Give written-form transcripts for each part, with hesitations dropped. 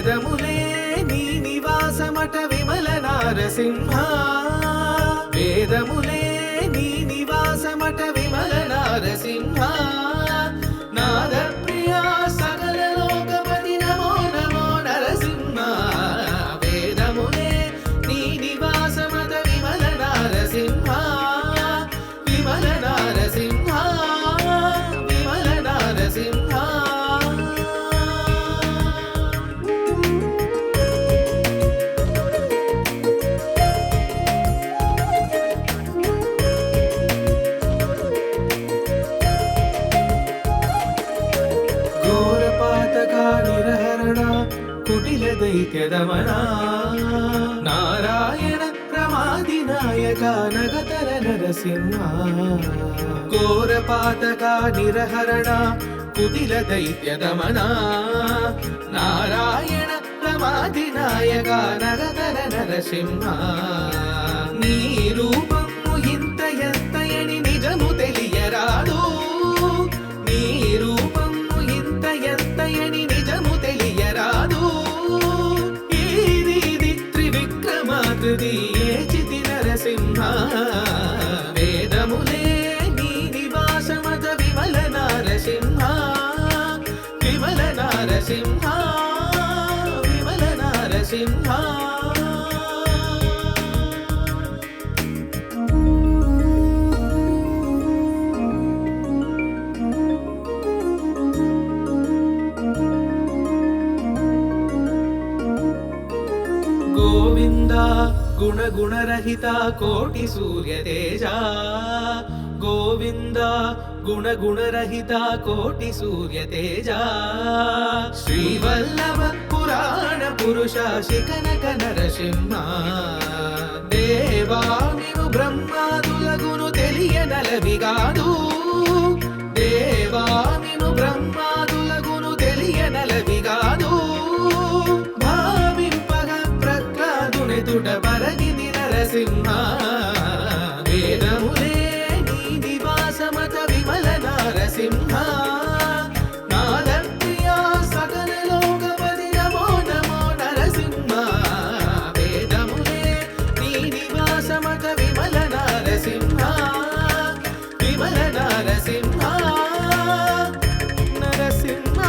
వేదములే నీ నివాసమట విమల నారసింహ వేదములే నీ నివాసమట విమల నారసింహ నాద ప్రియా సకల లోకపతి నమో నమో నరసింహ వేదములే నీ నివాసమట విమల నారసింహ విమల నారసింహ విమల నారసింహ కుటిల దైత్యదమనా నారాయణ ప్రమాదినాయక నగతర నరసింహ ఘోరపాతక నిరహరణ కుటిల దైత్యదమనా నారాయణ ప్రమాదినాయక నగతర నరసింహ నీ రూపము ఇంత ఎత్తయని నిజము తెలియరాదు నీ రూపము ఇంత ఎత్తయని నిజము తెలియరాదు ఏచితి నరసింహ వేదములే నీ నివాసమత విమల నారసింహ విమల నారసింహ విమల నారసింహ గోవింద గుణ గుణరహిత కోటి సూర్య తేజ గోవింద గుణ గుణరహిత కోటి సూర్య తేజ శ్రీవల్లభ పురాణ పురుష శిఖనక నరసింహ దేవా నీవు బ్రహ్మాదులగును తెలియనలవిగాదు దేవా నీవు బ్రహ్మాదులగును తెలియనలవిగాదు పరగిది నరసింహ వేదములే నీ నివాసమత విమల నారసింహ నాద ప్రియా సకల లోకపతి నమో నమో నరసింహ వేదములే నీ నివాసమత విమల నారసింహ విమల నారసింహ నరసింహ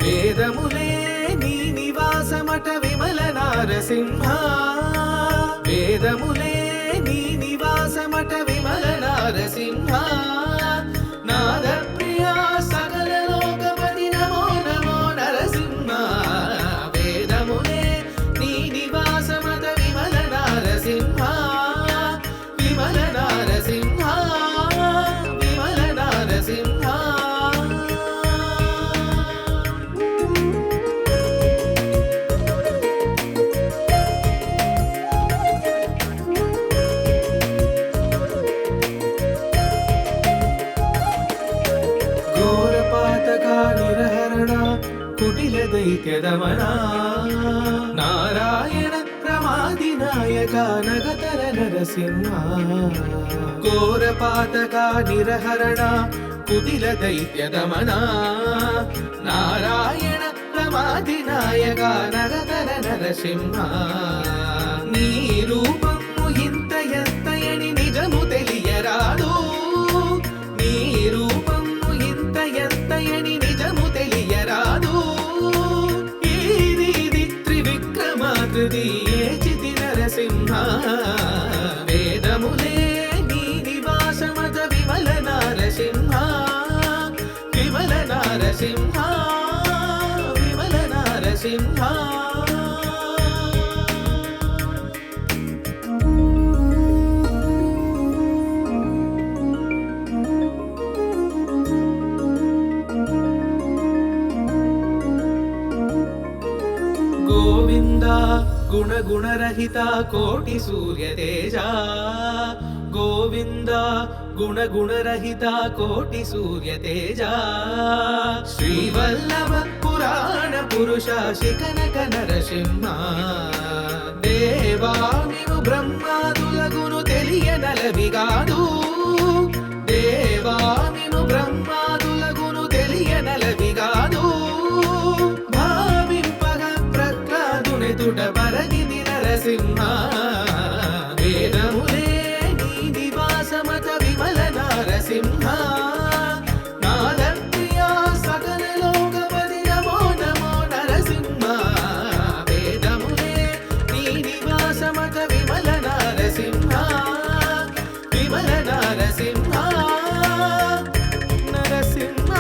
వేదములే నీ నివాసమట విమల నారసింహ వేదములే నీ నివాసమట విమల నారసింహ నాద ప్రియా సకల లోకపతి నమో నమో నరసింహ వేదములే నీ నివాసమట విమల నారసింహ విమల నారసింహ విమల నారసింహ కుటిల దైత్యదమనా నారాయణ ప్రమాదినాయక నగతర నరసింహ ఘోరపాతక నిరహరణ కుటిల దైత్యదమనా నారాయణ ప్రమాదినాయక నగతర నరసింహ నీ రూపము ఇంత ఎత్తయని నిజము తెలియరాదు నీ రూపము ఇంత ఎత్తయని నిజము తెలియరాదు ఏచితి నరసింహ వేదములే నీ నివాసమత విమల నారసింహ విమల నారసింహ విమల నారసింహ గోవింద గుణ గుణరహిత కోటి సూర్య తేజ గోవింద గుణగుణరహిత కోటి సూర్య తేజ శ్రీవల్లభ పురాణ పురుష శిఖనక నరసింహ దేవా నీవు బ్రహ్మాదులగును తెలియనలవిగాదు దేవా నీవు బ్రహ్మాదులగును తెలియనలవిగాదు భావింపగ ప్రహ్లాదునెదుట పరగిది నరసింహ వేదములే నీ నివాసమత విమల నరసింహ నాదప్రియ సకల లోకపతి నమో నమో నరసింహ వేదములే నీ నివాసమత విమల నరసింహ విమల నరసింహ నరసింహ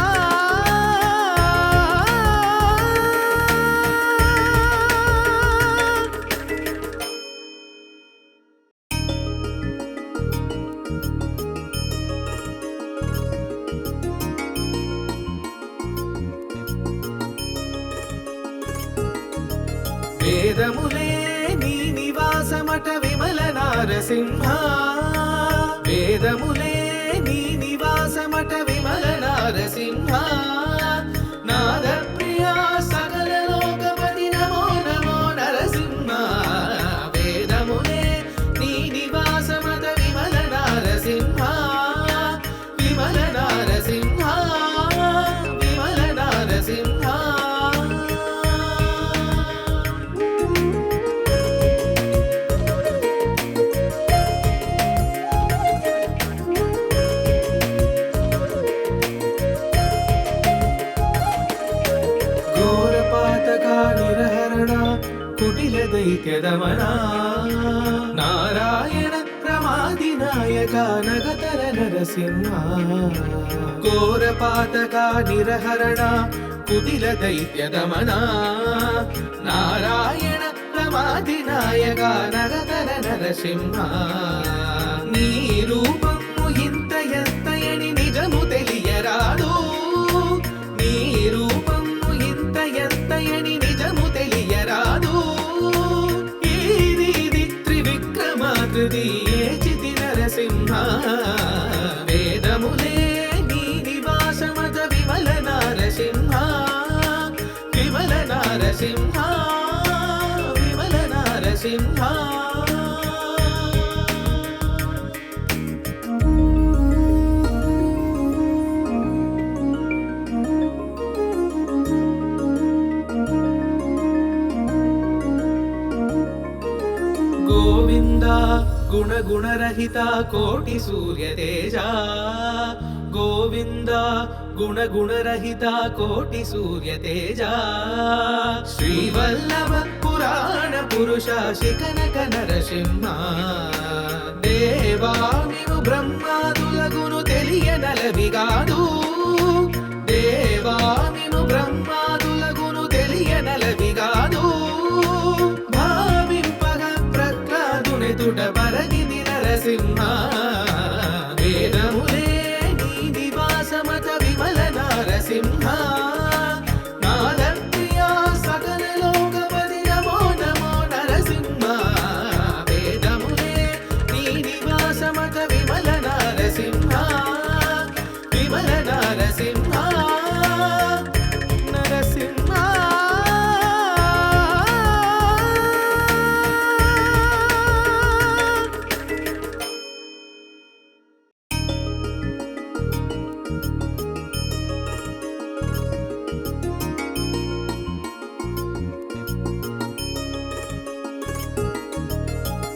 వేదములే నీ నివాసమట విమల నరసింహ వేదములే నీ నివాసమట విమల నరసింహ నాదప్రియ సకల లోకపతి నమో నమో నరసింహ వేదములే నీ నివాసమట విమల నరసింహ విమల నరసింహ విమల నరసింహ కుటిల దైత్యదమన నారాయణ ప్రమాదినాయక నగతర నరసింహ ఘోర పాతక నిరహరణ కుటిల దైత్యదమన నారాయణ ప్రమాదినాయక నగతర నరసింహ నీ రూపము ఇంత ఎత్తయని నిజము తెలియరాదు నీ రూపము ఇంత ఎత్తయని నిజము తెలియరాదు ఈది త్రివిక్రమాకృతి ఏచితి నరసింహ వేదములే నీ నివాసమత విమల నరసింహ విమల నరసింహ విమల నరసింహ గోవింద గుణగుణరహిత కోటి సూర్య తేజ గోవింద గుణగుణరహిత కోటి సూర్య తేజ శ్రీవల్లభ పురాణ పురుష శిఖనక నరసింహ దేవా నీవు బ్రహ్మాదులగును తెలియనలవిగాదు దేవా నీవు బ్రహ్మాదులగును తెలియనలవిగాదు తుట పరగిది నరసింహ వేదములే నీ నివాసమత విమల నరసింహ నాదప్రియ సకల లోకపతి నమో నమో నరసింహ వేదములే నీ నివాసమత విమల నరసింహ విమల నరసింహ నరసింహ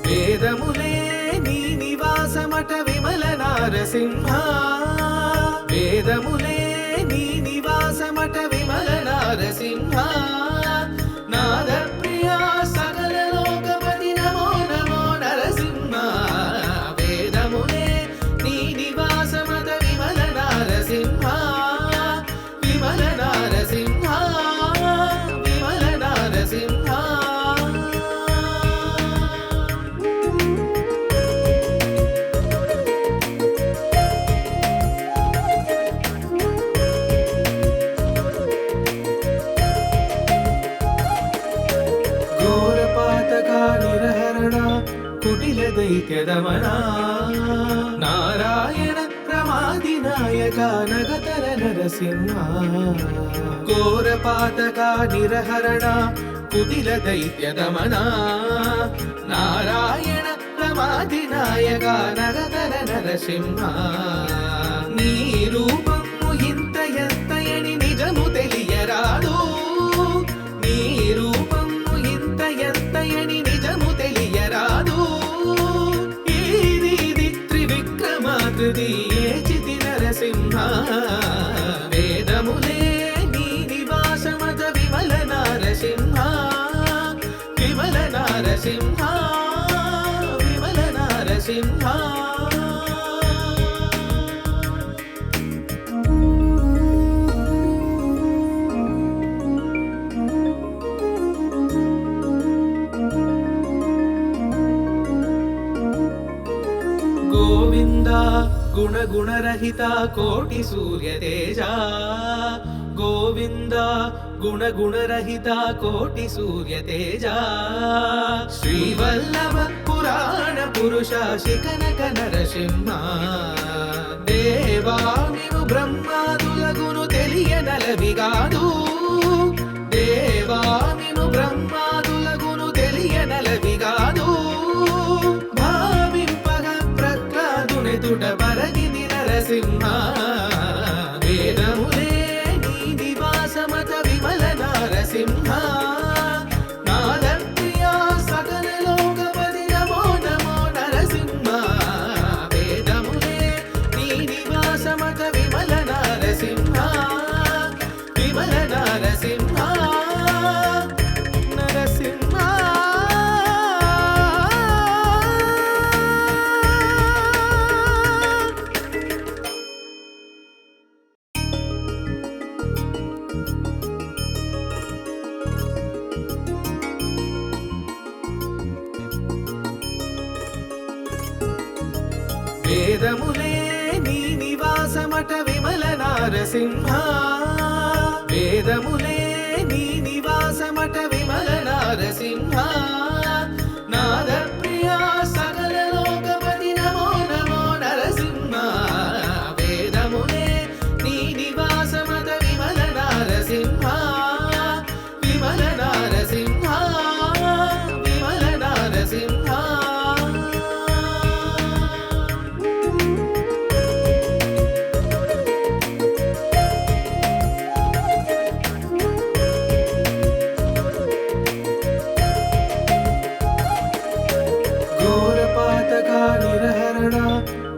వేదములే నీ నివాసమట విమల నరసింహ వేదములే నీ నివాసమట విమల నరసింహ నాదప్రియ సకల లోకపతి నమో నమో నరసింహ వేదములే నీ నివాసమట విమల నరసింహ విమల నరసింహ విమల నరసింహ కుటిల దైత్యదమనా నారాయణ ప్రమాదినాయక నగతర నరసింహ ఘోర పాతక నిరహరణ కుటిల దైత్యదమనా నారాయణ ప్రమాదినాయక నగతర నరసింహ నీ రూపము ఇంత ఎత్తయని నిజము తెలియరాదు నీ రూపము ఇంత ఎత్తయని నిజము తెలియరాదు ఇది త్రివిక్రమాకృతి ఏచితి నరసింహ వేదములే నీ నివాసమత విమల నారసింహ విమల నారసింహ విమల నారసింహ గోవింద గుణ గుణరహిత కోటి సూర్య తేజ గోవింద గుణ గుణరహిత కోటి సూర్య తేజ శ్రీవల్లభ పురాణ పురుష శిఖనక నరసింహ దేవా నీవు బ్రహ్మాదులగును తెలియనలవిగాదు దేవా నీవు బ్రహ్మాదులగును తెలియనలవిగాదు పరగిది నరసింహ వేదములే నీ నివాసమత విమల నారసింహ నాదప్రియ సకల లోకపతి నమో నమో నరసింహ వేదములే నీ నివాసమత విమల నారసింహ విమల నారసింహ నరసింహ వేదములే నీ నివాసమట విమల నారసింహ వేదములే నీ నివాసమట విమల నారసింహ నాదప్రియ సకల లోకపతి నమో నమో నరసింహ వేదములే నీ నివాసమట విమల నారసింహ విమల నారసింహ విమల నారసింహ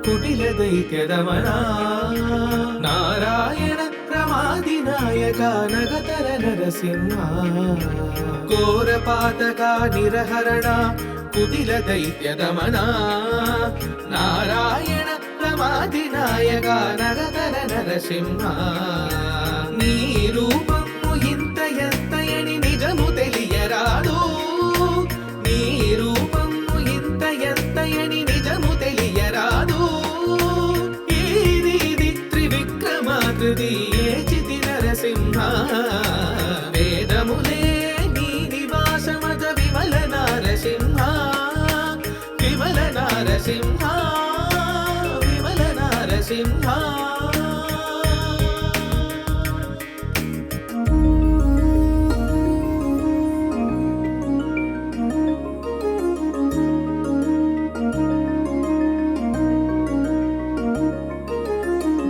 కుటిల దైత్యదమనా నారాయణ ప్రమాదినాయక నగతర నరసింహ ఘోర పాతక నిరహరణ కుటిల దైత్యదమనా నారాయణ ప్రమాదినాయక నగతర నరసింహ నీ రూపము ఇంత ఎత్తయని నిజము తెలియరాదు నీ రూపము ఇంత ఎత్తయని నిజము తెలియరాదు ఇది త్రివిక్రమాకృతి ఏచితి నరసింహ వేదములే నీ నివాసమత విమల నారసింహ విమల నారసింహ విమల నారసింహ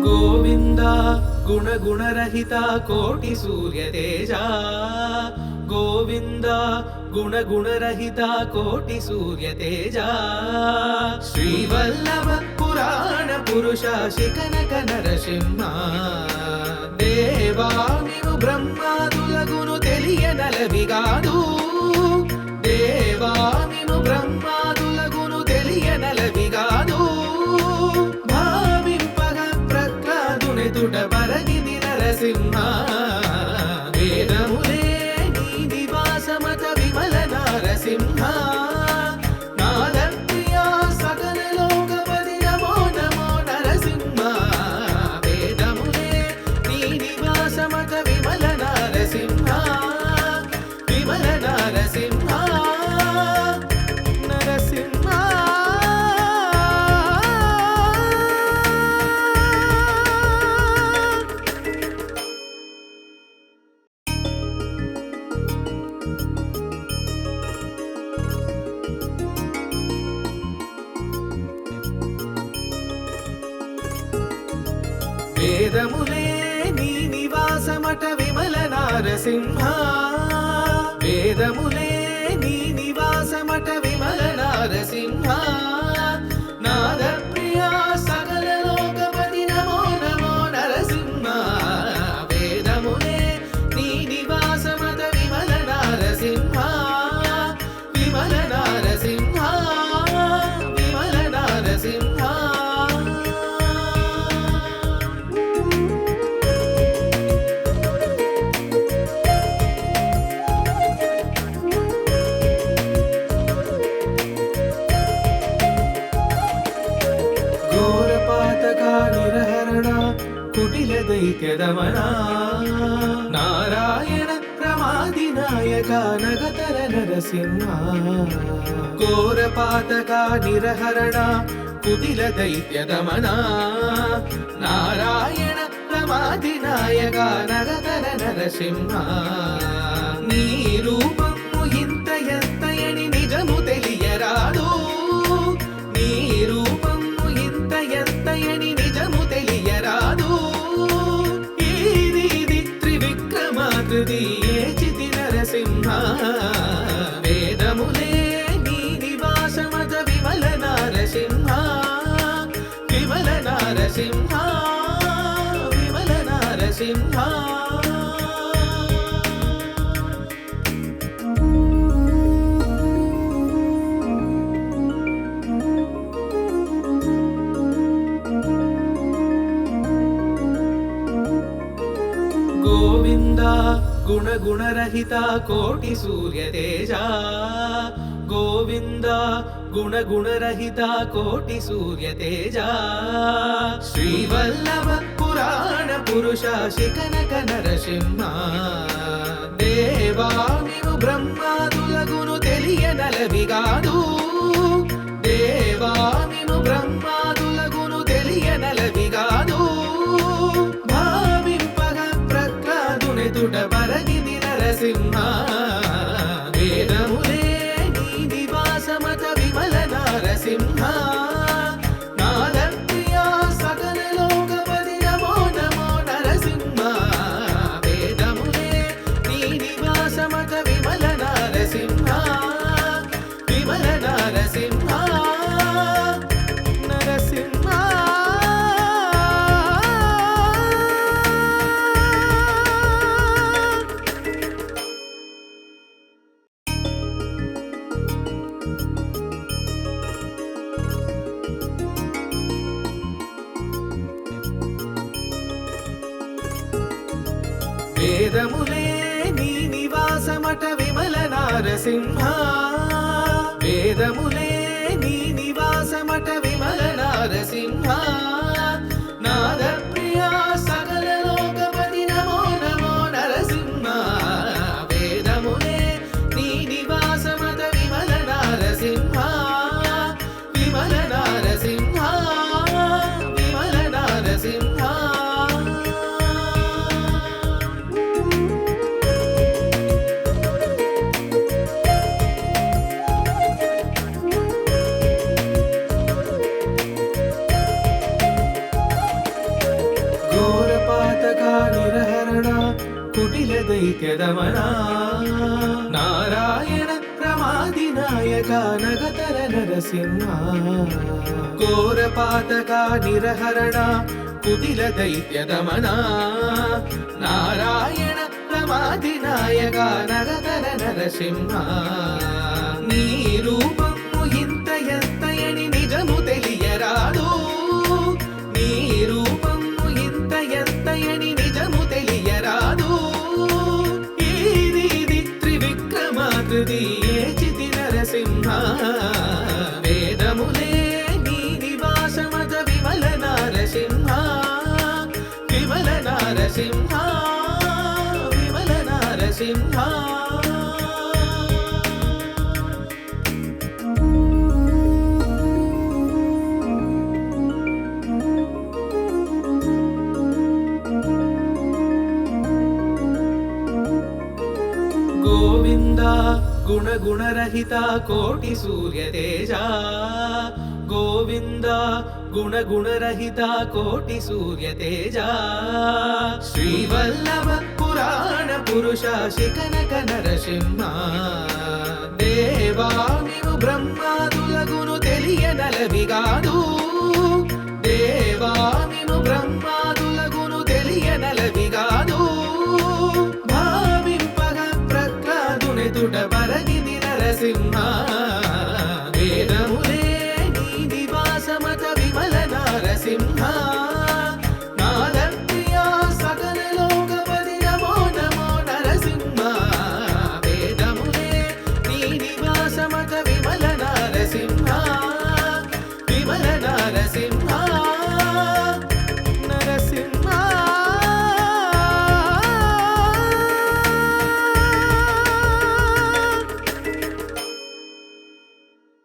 గోవింద గుణ గుణరహిత కోటి సూర్య తేజ గోవింద గుణ గుణరహిత కోటి సూర్య తేజ శ్రీవల్లభ పురాణ పురుష శిఖనక నరసింహ దేవా నీవు బ్రహ్మాదులగును తెలియనలవిగాదు దేవా నీవు బ్రహ్మాదులగును తెలియనలవిగాదు పరగిది నరసింహ వేదములే నీ నివాసమత విమల నారసింహ నాదప్రియ సకల లోకపతి నమో నమో నరసింహ వేదములే నీ నివాసమత విమల నారసింహ విమల నారసింహ నరసింహ నరసింహ వేదములే నీ నివాసమట విమల నరసింహ నాద ప్రియా సకల లోకపతి నమో నమో నరసింహ వేదములే నీ నివాసమట విమల నరసింహ విమల నరసింహ విమల నరసింహ కుటిల దైత్యదమనా నారాయణ ప్రమాదినాయక నగతర నరసింహ ఘోరపాతక నిరహరణ కుటిల దైత్యదమనా నారాయణ ప్రమాదినాయక నగతర నరసింహ నీ రూపము ఇంత ఎత్తయని నిజము తెలియరాదు నీ రూపము ఇంత ఎత్తయని నిజము తెలియరాదు ఏచితి నరసింహ వేదములే నీ నివాసమత విమల నరసింహ విమల నరసింహ విమల నరసింహ గోవింద గుణ గుణరహిత కోటి సూర్య తేజ గోవింద గుణ గుణరహిత కోటి సూర్య తేజ శ్రీవల్లభ పురాణ పురుష శిఖనక నరసింహ దేవామిను బ్రహ్మాదులగును తెలియనలవిగాదు దేవామిను బ్రహ్మాదులగును తెలియనలవిగాదు పరగిది నరసింహ వేదములే నీ నివాసమత విమల నరసింహ నాద ప్రియా సకల లోకపతి నమో నమో నరసింహ వేదములే నీ నివాసమత విమల నరసింహ విమల నరసింహ నరసింహ వేదములే నీ నివాసమట విమల నరసింహ వేదములే నీ నివాసమట విమల నరసింహ నాద ప్రియా సకల లోకపతి నమో నమో నరసింహ వేదములే నీ నివాసమట విమల నరసింహ విమల నరసింహ విమల నరసింహ కుటిల దైత్యదమనా నారాయణ ప్రమాదినాయక నగతర నరసింహ ఘోరపాతక నిరహరణ కుటిల దైత్యదమనా నారాయణ ప్రమాదినాయక నగతర నరసింహ నీ రూపము ఇంత ఎత్తయని నిజము తెలియరాదు నీ రూపము ఇంత ఎత్తయని నిజము తెలియరాదు ఏచితి నరసింహ వేదములే నీ నివాసమత విమల నరసింహ విమల నరసింహ విమల నరసింహ గోవింద గుణ గుణరహిత కోటి సూర్య తేజ గోవింద గుణ గుణరహిత కోటి సూర్య తేజ శ్రీవల్లభ పురాణ పురుష శిఖనక నరసింహ దేవా నీవు బ్రహ్మాదులగును తెలియనలవిగాదు దేవా నీవు బ్రహ్మాదులగును తెలియనలవిగాదు భావింపగ ప్రహ్లాదునెదుట పరగిది నరసింహ వేదములే నీ నివాసమత విమల నరసింహ నాదప్రియ సకల లోకపతి నమో నమో నరసింహ వేదములే నీ నివాసమత